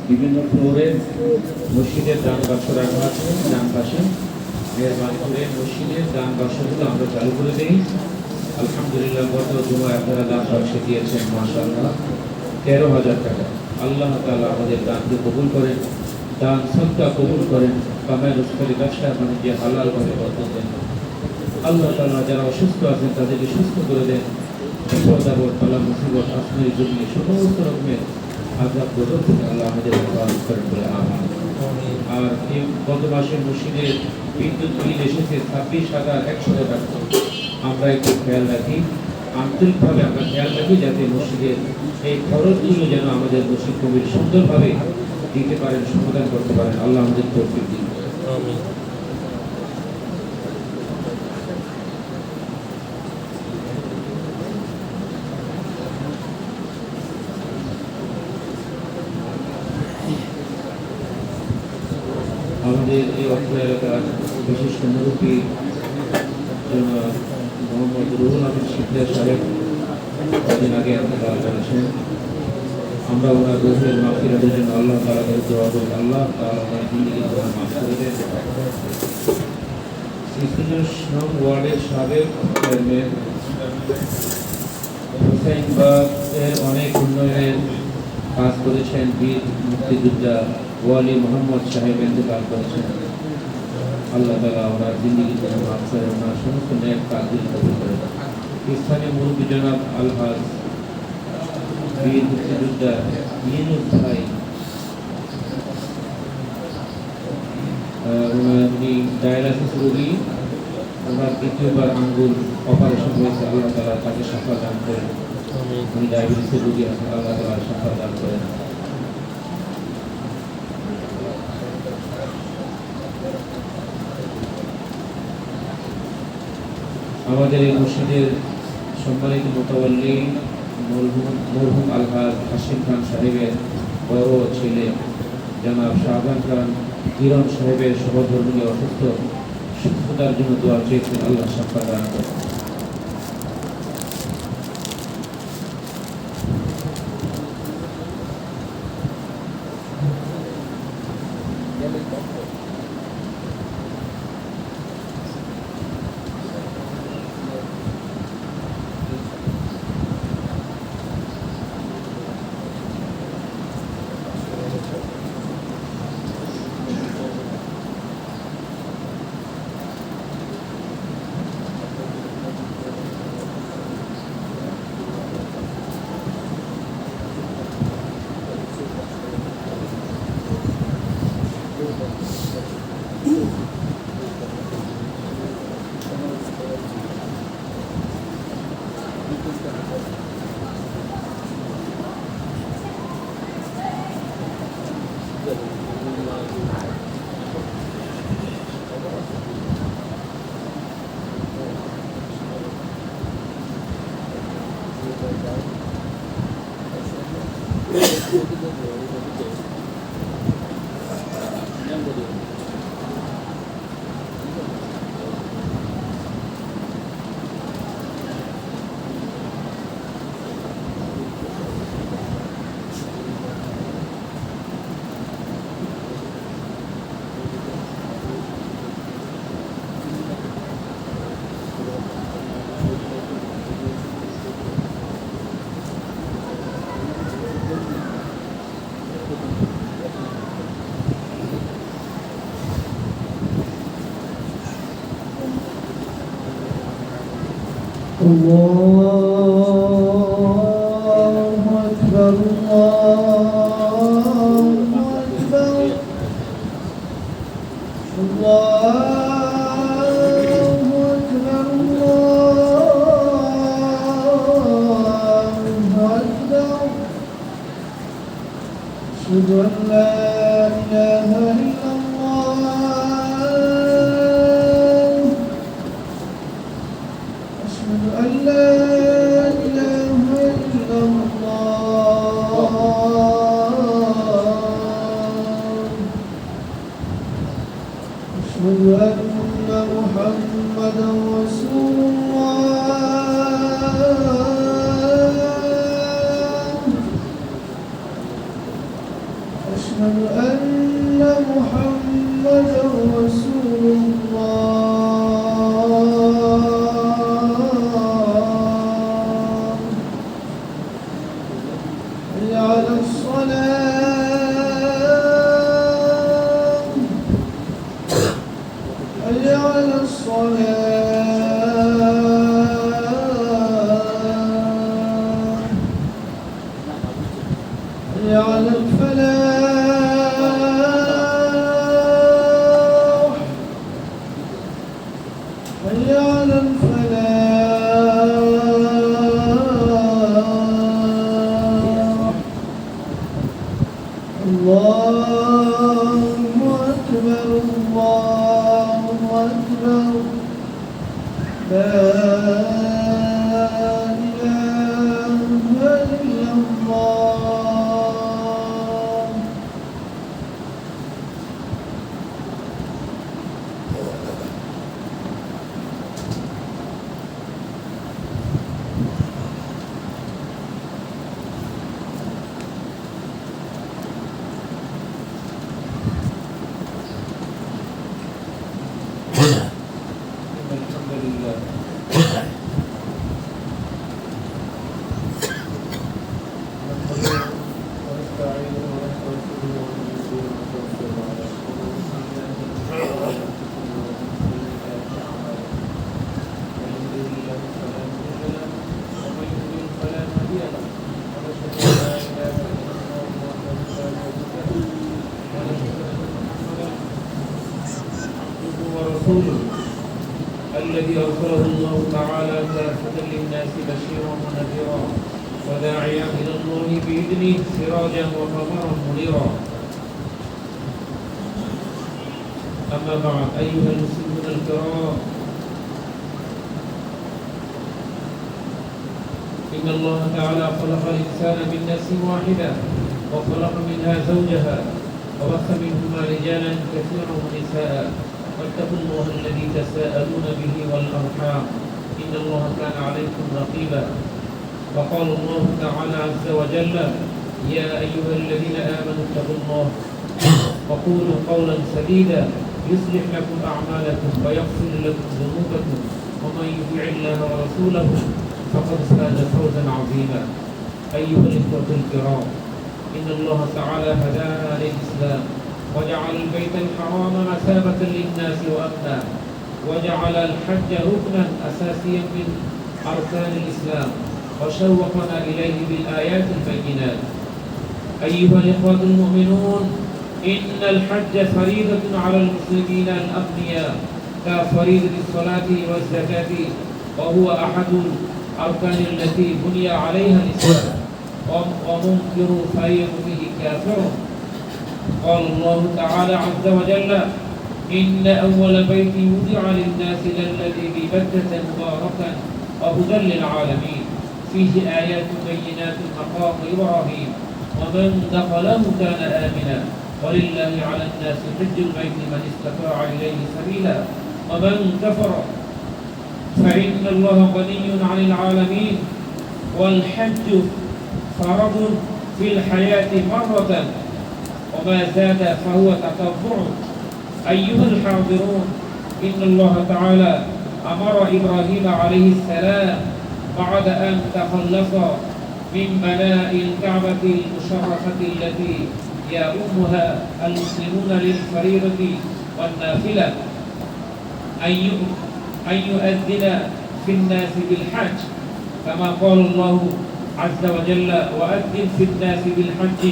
বিভিন্ন ফ্লোরে মসজিদের দান বাক্স রাখা আছে ডান পাশে। মেহরবানি করে মসজিদের দান বাক্সগুলো আমরা চালু করে দিই। আলহামদুলিল্লাহ, গত জুমায় আপনারা দান বাক্সে দিয়েছেন মাশাআল্লাহ 13,000 টাকা। আল্লাহ তাআলা আমাদের দানকে কবুল করেন, দান সদকা কবুল করেন, কামাই রোজগারি ব্যবসা বাণিজ্যে হালালভাবে বরকত দেন। আল্লাহ তাআলা যারা অসুস্থ আছেন তাদেরকে সুস্থ করে দেন। বিপদ আপদ বালা মুসিবত আসমানি জমি সমস্ত রকমের আযাব গজব থেকে আল্লাহ আমাদের হেফাজত করেন বলে আমিন। আর এই গত মাসে মসজিদের বিদ্যুৎ বিল এসেছে 26,100 টাকা। আমরা একটু খেয়াল রাখি, আন্তরিকভাবে আমরা খেয়াল রাখি যাতে মসজিদের এই খরচগুলো যেন আমাদের মসজিদ কমিটি সুন্দরভাবে দিতে পারেন, সমাধান করতে পারেন। আল্লাহ আমাদের তৌফিক দিন। আমিন। আমাদের এই অত্র এলাকার বিশিষ্ট মুরব্বী মোহাম্মদ রুহুল আমিন শিকদার সাহেব কদিন আগে ইন্তেকাল করেছেন। আমরা ওনার রুহের মাগফিরাতের জন্য আল্লাহ তাআলার কাছে দোয়া করি, আল্লাহ তাআলা ওনার জিন্দেগি গুনাহ মাফ করে দেন। ৩৬ নং ওয়ার্ডের সাবেক চেয়ারম্যান হুসাইনবাগের অনেক উন্নয়নের কাজ করেছেন। বীর মুক্তিযোদ্ধা ওয়ালি মোহাম্মদ সাহেব ইন্তেকাল করেছেন। আল্লাহ তাআলা ওনার জিন্দেগি গুনাহ মাফ করে ওনার সমস্ত নেক কাজগুলো কবুল করে দেন। স্থানীয় মুরব্বী জনাব আলহাজ বীর মুক্তিযোদ্ধা ইউনুস ভাই, উনি ডায়ালাইসিস রোগী, ওনার দ্বিতীয়বার আঙ্গুল অপারেশন হয়েছে। আল্লাহ তাআলা তাকে শিফা দান করেন। উনি ডায়াবেটিসের রোগী আছেন, আল্লাহ তাআলা শিফা দান করেন। আমাদের এই মসজিদের সম্মানিত মোতাওয়াল্লি মরহুম আলহাজ হাশিম খান সাহেবের বড় ছেলে জনাব শাহজাহান খান কিরণ সাহেবের সহধর্মী অসুস্থ, সুস্থতার জন্য দোয়া চেয়েছেন, আল্লাহ শিফা দান করেন। الله أكبر الله أكبر الله أكبر الله أكبر أشهد أن لا إله إلا الله أشهد أن لا إله إلا الله أشهد أن محمدا رسول الله أشهد أن محمدا رسول الله. حي على الصلاة، حي على الصلاة، حي على الفلاح، حي على الفلاح. الله أكبر، الله أكبر، لا إله إلا الله. الحمد لله نحمده ونستعينه ونستغفره ونؤمن ونتوكل عليه ونعوذ بالله من شرور انفسنا ومن سيئات اعمالنا. من يهده الله فلا مضل له ومن يضلل فلا هادي له. ونشهد ان لا اله الا الله وحده لا شريك له ونشهد ان محمدا عبده ورسوله الذي أرسله الله تعالى كافة للناس بشيرا ونذيرا وداعيا إلى الله بإذنه سراجا وقمرا منيرا. أما بعد أيها المسلمون الكرام، إن الله تعالى خلق الإنسان من نفس واحدة وخلق منها زوجها وبث منهما رجالا كثيرا ونساء واتقوا الله الذي تساءلون به والأرحام إن الله كان عليكم رقيبا. وقال الله تعالى عز وجل: يا أيها الذين آمنوا اتقوا الله وقولوا قولا سديدا يصلح لكم أعمالكم ويغفر لكم ذنوبكم ومن يطع الله ورسوله فقد فاز فوزا عظيما. أيها الإخوة الكرام، إن الله تعالى هدانا للإسلام وجعل البيت الحرام مثابة للناس وأمنا، وجعل الحج ركنا أساسيا من أركان الإسلام وشوقنا إليه بالآيات البينات. أيها الإخوة المؤمنون، إن الحج فريضة على المسلمين الأغنياء كفريضة الصلاة والزكاة، وهو أحد الأركان التي بني عليها الإسلام، ومنكر فريضته كافر. قال الله تعالى عز وجل: إن أول بيت وضع للناس للذي ببكة مباركا وهدى للعالمين فيه آيات بينات مقام إبراهيم ومن دخله كان آمنا ولله على الناس حج البيت من استطاع إليه سبيلا ومن كفر فإن الله غني عن العالمين والحج فرض في الحياة مرة وما زاد فهو تطبع. أيها الحاضرون، إن الله تعالى أمر إبراهيم عليه السلام بعد أن تخلص من بناء الكعبة المشرفة التي يؤمها المسلمون للفريضة والنافلة أن يؤذن في الناس بالحج، كما قال الله عز وجل: وأذن في الناس بالحج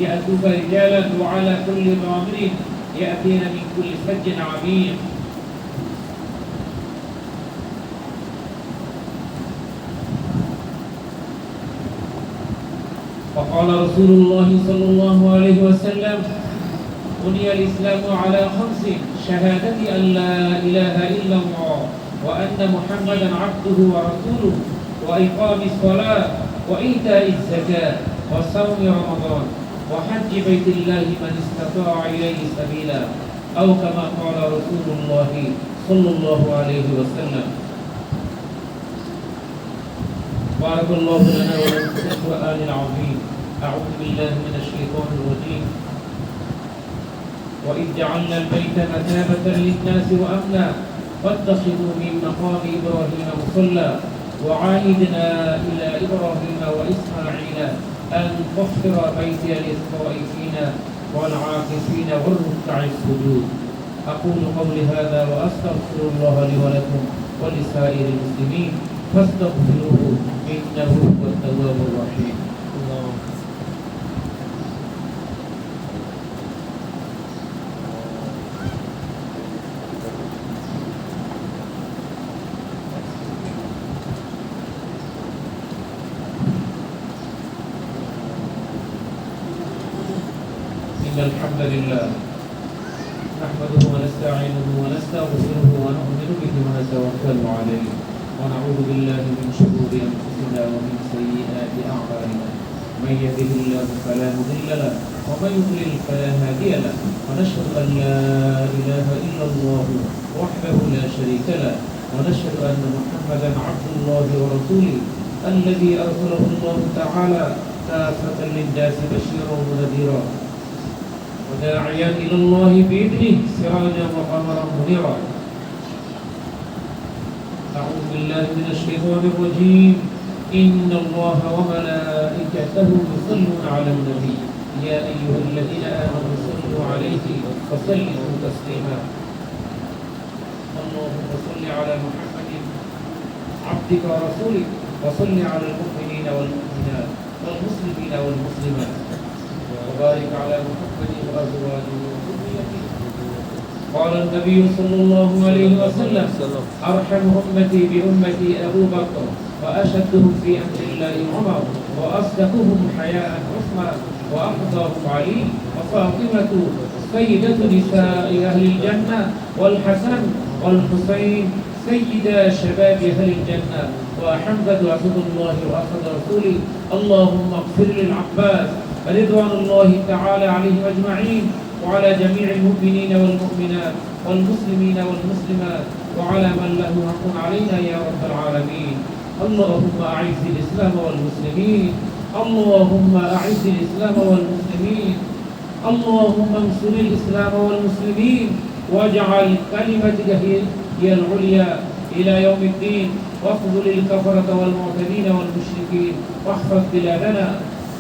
يأتوك رجالا وعلى كل ضامر يأتين من كل فج عميق. وقال رسول الله صلى الله عليه وسلم: بني الإسلام على 5: شهادة أن لا إله إلا الله وأن محمدا عبده ورسوله وإقام الصلاة وإيتاء الزكاة وصوم رمضان وحج بيت الله من استطاع إليه سبيلا، أو كما قال رسول الله صلى الله عليه وسلم. بارك الله لنا ولكم في القرآن العظيم. أعوذ بالله من الشيطان الرجيم. وإذ جعلنا البيت مثابة للناس وأمنا واتخذوا من مقام إبراهيم مصلى وعهدنا إلى إبراهيم وإسماعيل أن طهر بيتي للطائفين والعاكفين والركع السجود. أقول قولي هذا وأستغفر الله لي ولكم ولسائر المسلمين فاستغفروه إنه هو التواب الرحيم. إن الحمد لله نحمده ونستعينه ونستغفره ونؤمن به ونتوكل عليه ونعوذ بالله من شرور أنفسنا ومن سيئات أعمالنا من يهده الله فلا مضل له ومن يضلل فلا هادي له ونشهد أن لا إله إلا الله وحده لا شريك له ونشهد أن محمدا عبد الله ورسوله الذي أرسله الله تعالى كافة للناس بشيرا ونذيرا وداعيا إلى الله بإذنه سراجا وقمرا منيرا. أعوذ بالله من الشيطان الرجيم. إن الله وملائكته يصلون على النبي يا أيها الذين آمنوا صلوا عليه وسلموا تسليما. اللهم صل على محمد عبدك ورسولك وصل على المؤمنين والمؤمنات والمسلمين والمسلمات وبارك على محمد وأزواجه وذريته. قال النبي صلى الله عليه وسلم أرحم أمتي بأمتي أبو بكر وأشدهم في أمر الله عمر وأصدقهم حياء عثمان وأقضاهم علي وفاطمة سيدة نساء أهل الجنة والحسن والحسين سيدا شباب أهل الجنة وحمزة أسد الله وأسد رسوله. اللهم اغفر للعباس رضوان الله تعالى عليهم أجمعين وعلى جميع المؤمنين والمؤمنات والمسلمين والمسلمات وعلى من له حق علينا يا رب العالمين. اللهم أعز الإسلام والمسلمين. اللهم أعز الإسلام والمسلمين. اللهم انصر الإسلام والمسلمين واجعل كلمتك هي العليا إلى يوم الدين واخذل الكفرة والمعتدين والمشركين واحفظ بلادنا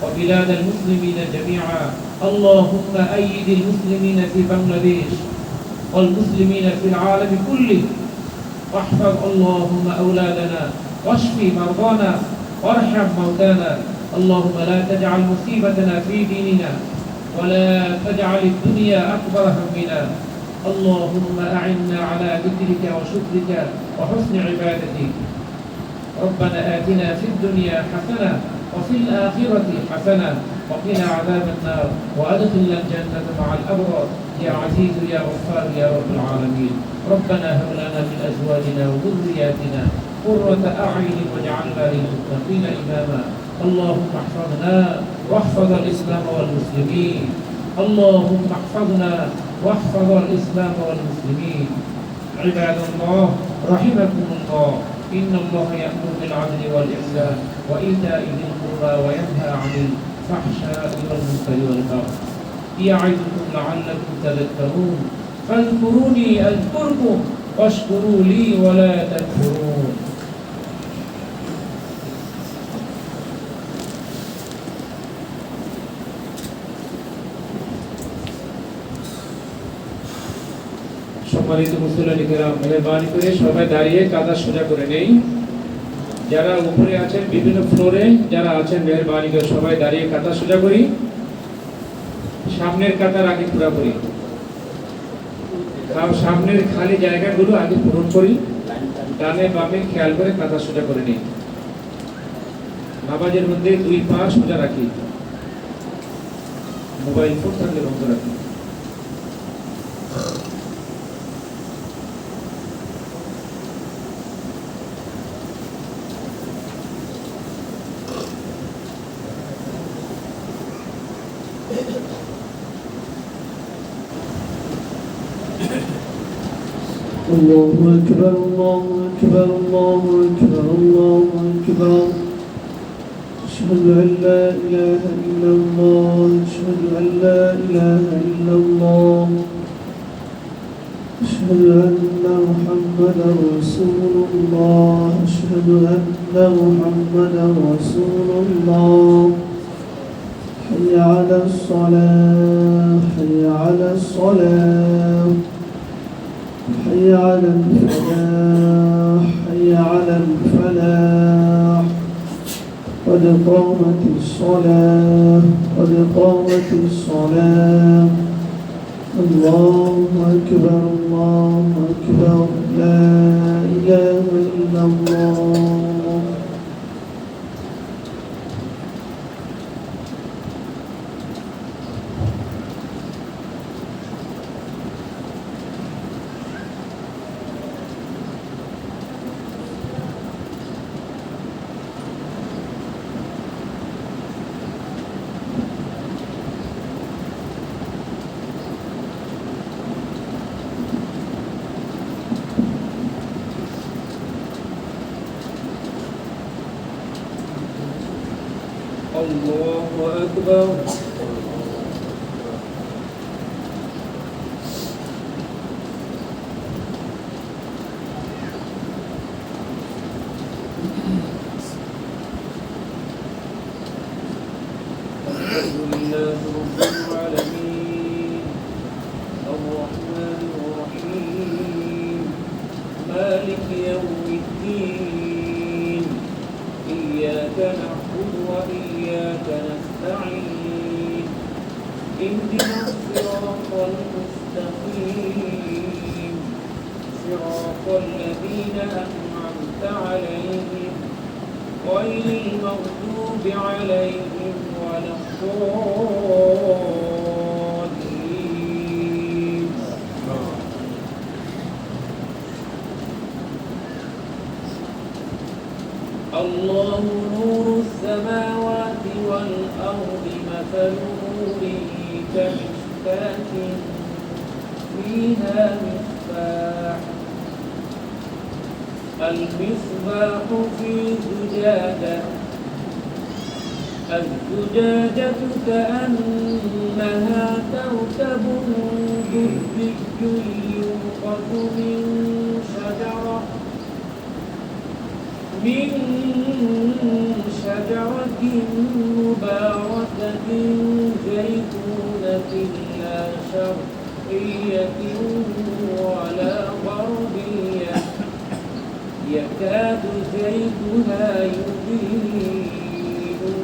وبلاد المسلمين جميعا. اللهم أيد المسلمين في بنغلاديش والمسلمين في العالم كله واحفظ اللهم أولادنا واشفي مرضانا وارحم موتانا. اللهم لا تجعل مصيبتنا في ديننا ولا تجعل الدنيا أكبر همنا. اللهم أعنا على ذكرك وشكرك وحسن عبادتك. ربنا آتنا في الدنيا حسنة وفي الآخرة حسنة وقنا عذاب النار وأدخلنا الجنة مع الأبرار يا عزيز يا غفار يا رب العالمين. ربنا هب لنا من أزواجنا وذرياتنا قرة أعين واجعلنا للمتقين إماما. اللهم احفظنا واحفظ الإسلام والمسلمين. اللهم احفظنا واحفظ الإسلام والمسلمين. عباد الله رحمكم الله. إن الله يأمر بالعدل والإحسان وإيتاء ذي القربى وينهى عن الفحشاء والمنكر والبغي يعظكم لعلكم تذكرون. فاذكروني أذكركم واشكروا لي ولا تكفرون. সম্মানিত মুসল্লি কিরাম, মেহরবানি করে সবাই দাঁড়িয়ে কাঁধা সোজা করে নেই। যারা উপরে আছেন বিভিন্ন ফ্লোরে যারা আছেন মেহরবানি করে সবাই দাঁড়িয়ে কাঁধা সোজা করি। সামনের কাতার আগে পুরা করি, সামনের খালি জায়গাগুলো আগে পূরণ করি। ডানে বামে খেয়াল করে কাঁধা সোজা করে নিই। নামাজের মধ্যে দুই পা সোজা রাখি, মোবাইল ফোন থাকলে বন্ধ রাখি। الله أكبر الله أكبر الله أكبر الله أكبر. أشهد أن لا إله إلا الله أشهد أن لا إله إلا الله أشهد أن محمدا رسول الله أشهد أن محمدا رسول الله حي على الصلاة حي على الصلاة حي على الفلاح حي على الفلاح قد قامت الصلاة قد قامت الصلاة الله أكبر الله أكبر لا إله إلا الله الله أكبر الحمد لله رب العالمين الرحمن الرحيم مالك يوم الدين إياك نعبد وإياك نستعين اهدنا الصراط المستقيم صراط الذين أنعمت عليهم غير المغضوب عليهم ولا الضالين الله نور السماوات والأرض مثل نوره كمشكاة فيها مصباح المصباح في زجاجة الزجاجة كأنها كوكب دري يوقد من شجرة مباركة زيتونة لا شرقية ولا غربية يكاد زيتها يضيء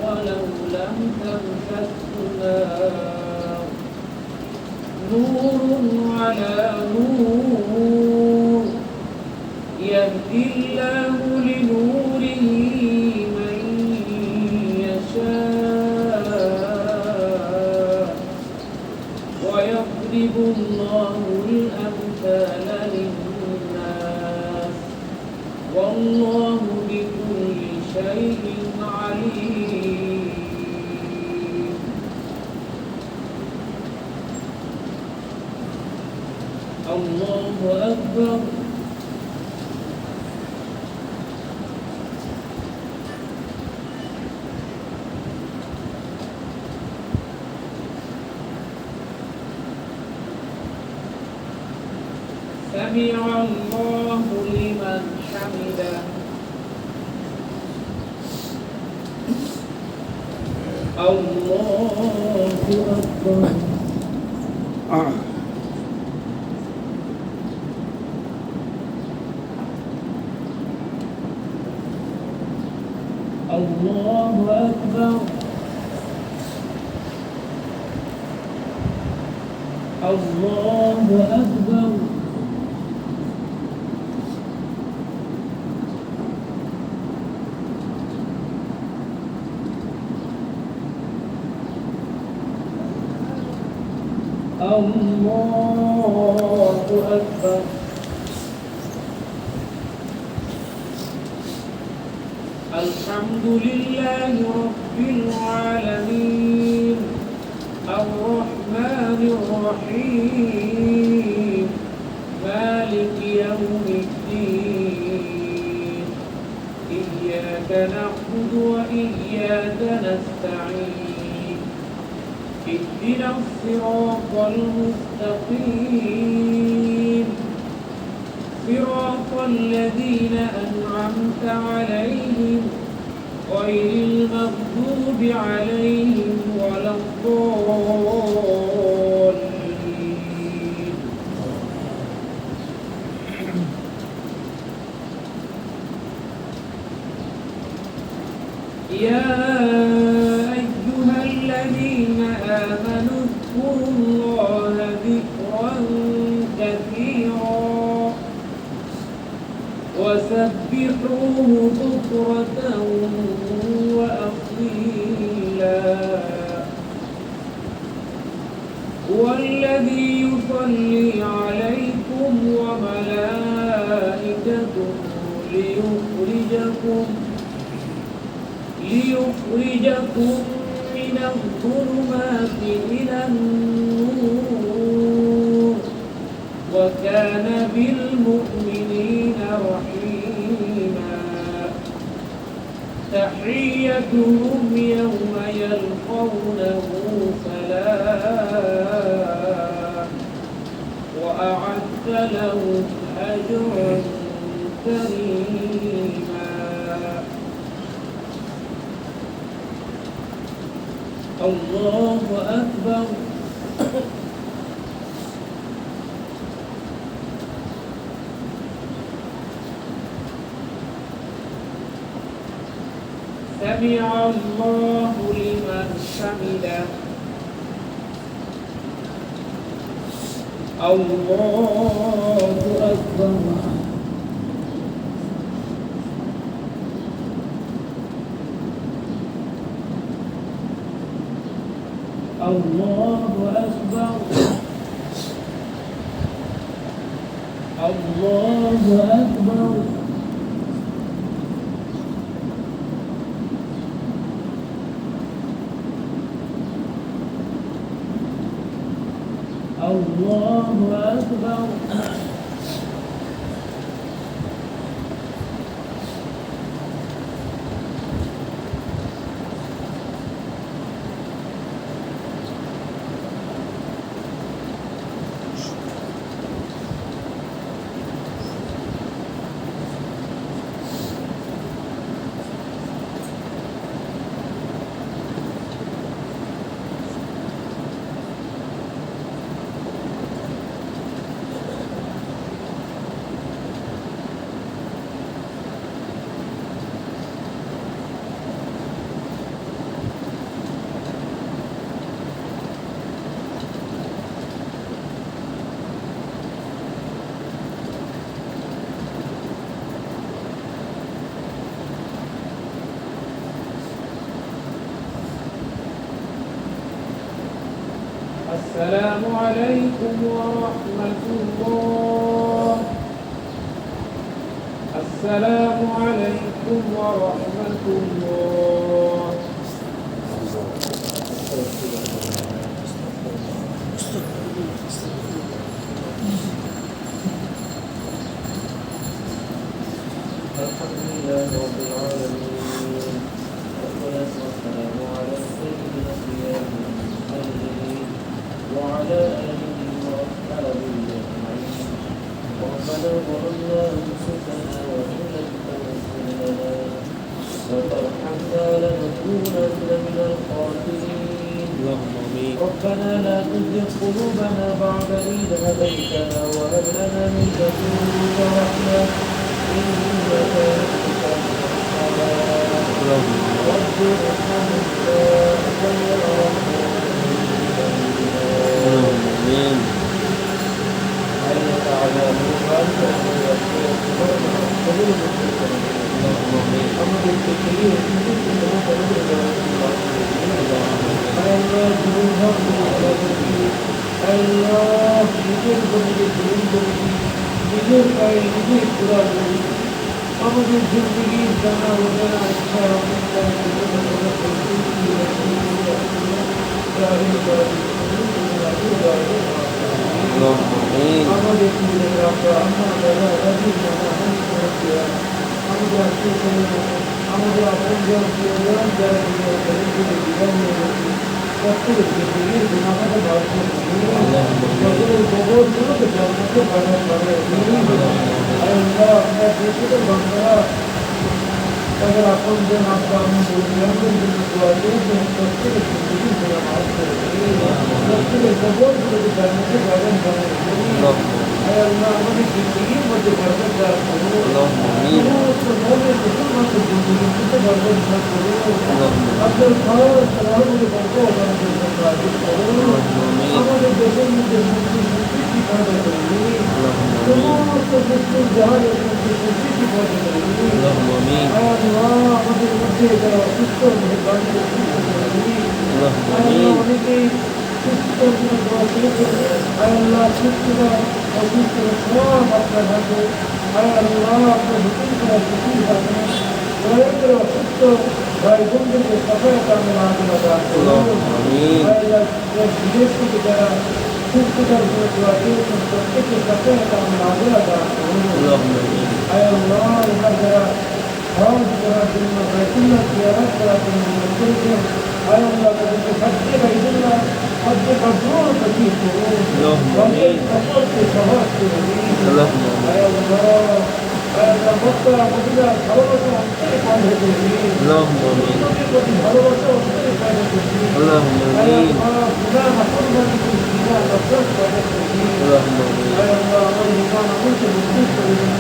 ولو لم تمسسه نار نور على نور يهدي الله لنوره من يشاء ويضرب الله الأمثال للناس والله بكل شيء عليم الله أكبر سمع الله لمن حمده الله أكبر الله أكبر الله أكبر الله أكبر الحمد لله رب العالمين الرحمن الرحيم مالك يوم الدين إياك نعبد وإياك نستعين اهدنا الصراط المستقيم صراط الذين أنعمت عليهم غير المغضوب عليهم ولا الضالين. يا أيها الذين آمنوا اذكروا الله ذكرا كثيرا وسبحوه بكرة وأصيلا. هو الذي يصلي عليكم وملائكته ليخرجكم من الظلمات إلى النور وكان بالمؤمنين رحيما. تحيتهم يوم يلقونه سلام وأعد لهم أجرا كريما. الله أكبر. سمع الله لمن حمده. الله أكبر. الله أكبر. الله أكبر. الله أكبر. السلام عليكم ورحمة الله. السلام عليكم ورحمة الله. الحمد لله رب العالمين والصلاة والسلام على سيد الأنبياء والمرسلين وعلى آله وأصحابه أجمعين. ربنا ظلمنا أنفسنا وإن لم تغفر لنا وترحمنا لنكونن من الخاسرين. اللهم آمين. ربنا لا تزغ قلوبنا بعد إذ هديتنا وهب لنا من لدنك رحمة إنك أنت الوهاب. رب ارحمنا خير آمين. عليك على نورك أمر الكثير Allah নিজের বন্ধুকে গ্রহণ করেছি, নিজের পায়ে নিজের পুরা করি। আমাদের জিন্দগির জানা অজানা ইচ্ছা আমাদের আমাদের আপন যারা প্রত্যেকের জিন্দগির গুণাগাটা বাড়ছে সকলের গোবরগুলোকে জন্মকে বাড়ায় মসজিদের বান্দারা তাদের আপনজন আব্বা আম্মু বন্ধুদের জন্য দোয়া করেছেন প্রত্যেকের জিন্দগি গুনাহ মাফ করে দিন প্রত্যেকের কবরগুলোকে জান্নাতে বাগান বানিয়ে দিন আয় আল্লাহ আমাদের জিন্দগির মধ্যে বরকত দান করুন সমস্ত মুমিন মুসলমানদের জিন্দগির মধ্যে বরকত দান করুন আপনার খাওয়ার সালার মধ্যে বরকত দান করুন আমাদের দেশের মধ্যে মুক্তি পয়দা করে দিন সমস্ত মুসলিম জাহাজের মধ্যে মুক্তি পয়দা করে দিন আয় আল্লাহ আমাদের মধ্যে যারা অসুস্থ অনেকেই সুস্থ দোয়া করেছেন আয় আল্লাহ সুস্থতা অসুস্থ সব আপনার হাতে আয় আল্লাহ আপনার হুকুম করা হুকুম থাকেন দয়া করে অসুস্থ ভাই বোনদেরকে সফল কামে আল্লাহ দান করুন আয় আল্লাহ বিদেশ থেকে যারা সুস্থতার জন্য দোয়া করেছেন প্রত্যেকের সফল কামে আল্লাহ দান করুন আয় আল্লাহ এবার যারা হজ করার জন্য বাইতুল্লাহ জিয়ারত করার জন্য নিয়োগ করেছেন আয় আল্লাহ তাদেরকে হজ্জে বাইতুল্লাহ হজ্জে মাবরুর নসিব করুন হজ্জের সফরকে সহজ করে দিন আয় আল্লাহ মক্কা মদিনা ভালোবাসা অন্তরে পয়দা করে দিন নবীর প্রতি ভালোবাসা অন্তরে পয়দা করে দিন আয় আল্লাহ গুনাহ নাফরমানি থেকে জিনা নফরত পয়দা করে দিন আয় আল্লাহ আমার ইমান আমলকে মজবুত করে দিন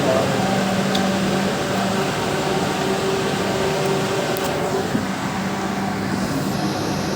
اللهم